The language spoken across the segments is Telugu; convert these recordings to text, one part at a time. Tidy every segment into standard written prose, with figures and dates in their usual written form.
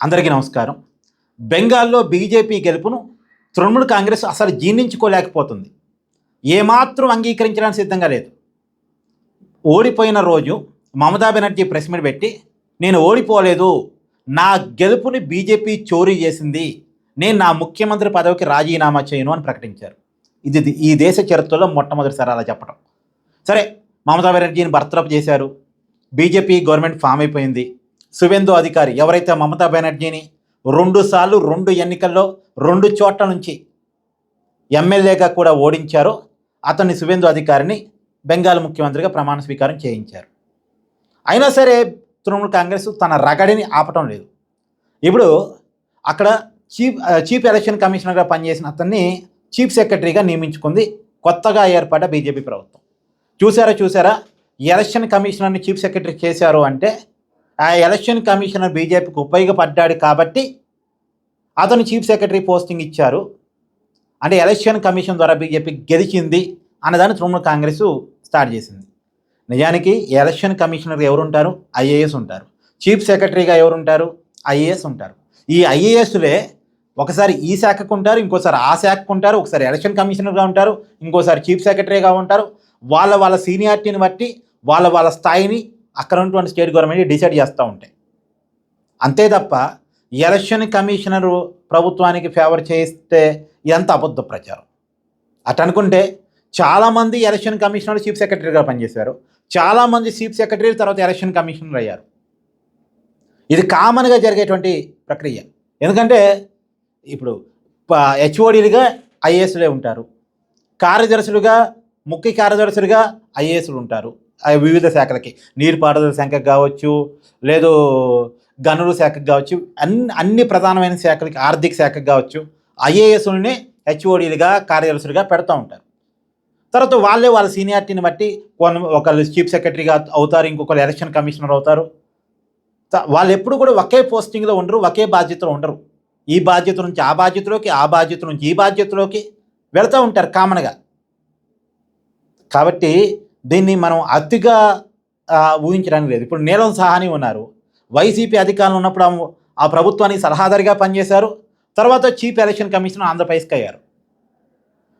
అందరికీ నమస్కారం. బెంగాల్లో బీజేపీ గెలుపును తృణమూల్ కాంగ్రెస్ అసలు జీర్ణించుకోలేకపోతుంది. ఏమాత్రం అంగీకరించడానికి సిద్ధంగా లేదు. ఓడిపోయిన రోజు మమతా బెనర్జీ ప్రెస్ మీట్ పెట్టి, నేను ఓడిపోలేదు, నా గెలుపుని బీజేపీ చోరీ చేసింది, నేను నా ముఖ్యమంత్రి పదవికి రాజీనామా చేయను అని ప్రకటించారు. ఇది ఈ దేశ చరిత్రలో మొట్టమొదటిసారి అలా చెప్పడం. సరే, మమతా బెనర్జీని బర్తరఫ్ చేశారు, బీజేపీ గవర్నమెంట్ ఫామ్ అయిపోయింది. సువేందు అధికారి ఎవరైతే మమతా బెనర్జీని 2 సార్లు 2 ఎన్నికల్లో 2 చోట్ల నుంచి ఎమ్మెల్యేగా కూడా ఓడించారో అతన్ని సువేందు అధికారిని బెంగాల్ ముఖ్యమంత్రిగా ప్రమాణ స్వీకారం చేయించారు. అయినా సరే తృణమూల్ కాంగ్రెస్ తన రగడిని ఆపటం లేదు. ఇప్పుడు అక్కడ చీఫ్ ఎలక్షన్ కమిషనర్గా పనిచేసిన అతన్ని చీఫ్ సెక్రటరీగా నియమించుకుంది కొత్తగా ఏర్పడ్డ బీజేపీ ప్రభుత్వం. చూసారా ఎలక్షన్ కమిషనర్ని చీఫ్ సెక్రటరీ చేశారు అంటే ఆ ఎలక్షన్ కమిషనర్ బీజేపీకి ఉపయోగపడ్డాడు కాబట్టి అతను చీఫ్ సెక్రటరీ పోస్టింగ్ ఇచ్చారు. అంటే ఎలక్షన్ కమిషన్ ద్వారా బీజేపీ గెలిచింది అన్నదాన్ని తృణమూల్ కాంగ్రెస్ స్టార్ట్ చేసింది. నిజానికి ఎలక్షన్ కమిషనర్ ఎవరుంటారు? ఐఏఎస్ ఉంటారు. చీఫ్ సెక్రటరీగా ఎవరుంటారు? ఐఏఎస్ ఉంటారు. ఈ ఐఏఎస్లే ఒకసారి ఈ శాఖకు ఉంటారు, ఇంకోసారి ఆ శాఖకు ఉంటారు, ఒకసారి ఎలక్షన్ కమిషనర్గా ఉంటారు, ఇంకోసారి చీఫ్ సెక్రటరీగా ఉంటారు. వాళ్ళ సీనియారిటీని బట్టి వాళ్ళ స్థాయిని అక్కడ ఉన్నటువంటి స్టేట్ గవర్నమెంట్ డిసైడ్ చేస్తూ ఉంటాయి. అంతే తప్ప ఎలక్షన్ కమిషనరు ప్రభుత్వానికి ఫేవర్ చేస్తే ఎంత అబద్ధ ప్రచారం. అటు అనుకుంటే చాలామంది ఎలక్షన్ కమిషనర్ చీఫ్ సెక్రటరీగా పనిచేశారు, చాలామంది చీఫ్ సెక్రటరీ తర్వాత ఎలక్షన్ కమిషనర్ అయ్యారు. ఇది కామన్గా జరిగేటువంటి ప్రక్రియ. ఎందుకంటే ఇప్పుడు హెచ్ఓడీలుగా ఐఏఎస్లే ఉంటారు, కార్యదర్శులుగా ముఖ్య కార్యదర్శులుగా ఐఏఎస్లు ఉంటారు. వివిధ శాఖలకి, నీరుపారుదల శాఖకు కావచ్చు, లేదు గనుల శాఖకు కావచ్చు, అన్ని ప్రధానమైన శాఖలకి, ఆర్థిక శాఖకు కావచ్చు, ఐఏఎస్లని హెచ్ఓడీలుగా కార్యదర్శులుగా పెడతా ఉంటారు. తర్వాత వాళ్ళ సీనియారిటీని బట్టి ఒకళ్ళు చీఫ్ సెక్రటరీగా అవుతారు, ఇంకొకరు ఎలక్షన్ కమిషనర్ అవుతారు. వాళ్ళు ఎప్పుడు కూడా ఒకే పోస్టింగ్లో ఉండరు, ఒకే బాధ్యతలో ఉండరు. ఈ బాధ్యత నుంచి ఆ బాధ్యతలోకి, ఆ బాధ్యత నుంచి ఈ బాధ్యతలోకి వెళ్తూ ఉంటారు కామన్గా. కాబట్టి దీన్ని మనం అతిగా ఊహించడానికి లేదు. ఇప్పుడు నీలం సాహ్ని ఉన్నారు, వైసీపీ అధికారంలో ఉన్నప్పుడు ఆ ప్రభుత్వానికి సలహాదారిగా పనిచేశారు, తర్వాత చీఫ్ ఎలక్షన్ కమిషనర్ ఆంధ్రప్రదేశ్కి అయ్యారు.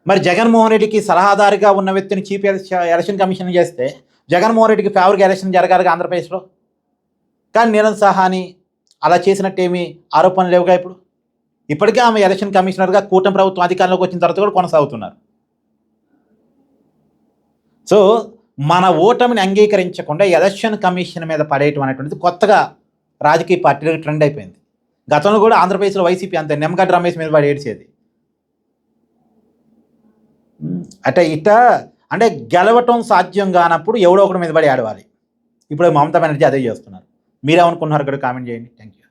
మరి జగన్మోహన్ రెడ్డికి సలహాదారిగా ఉన్న వ్యక్తిని చీఫ్ ఎలక్షన్ కమిషనర్ చేస్తే జగన్మోహన్ రెడ్డికి ఫేవర్గా ఎలక్షన్ జరగాలిగా ఆంధ్రప్రదేశ్లో. కానీ నీలం సాహ్ని అలా చేసినట్టేమీ ఆరోపణలు లేవుగా. ఇప్పటికే ఆమె ఎలక్షన్ కమిషనర్గా కూటమి ప్రభుత్వం అధికారంలోకి వచ్చిన తర్వాత కూడా కొనసాగుతున్నారు. సో మన ఓటమిని అంగీకరించకుండా ఎలక్షన్ కమిషన్ మీద పడేయటం అనేటువంటిది కొత్తగా రాజకీయ పార్టీలకు ట్రెండ్ అయిపోయింది. గతంలో కూడా ఆంధ్రప్రదేశ్లో వైసీపీ అంతే నిమ్మగడ్డ రమేష్ మీద పడి ఏడ్చేది. అంటే గెలవటం సాధ్యం కానప్పుడు ఎవడో ఒకటి మీద పడి ఆడవాలి. ఇప్పుడు మమతా బెనర్జీ అదే చేస్తున్నారు. మీరేమనుకున్నారు కూడా కామెంట్ చేయండి. Thank you.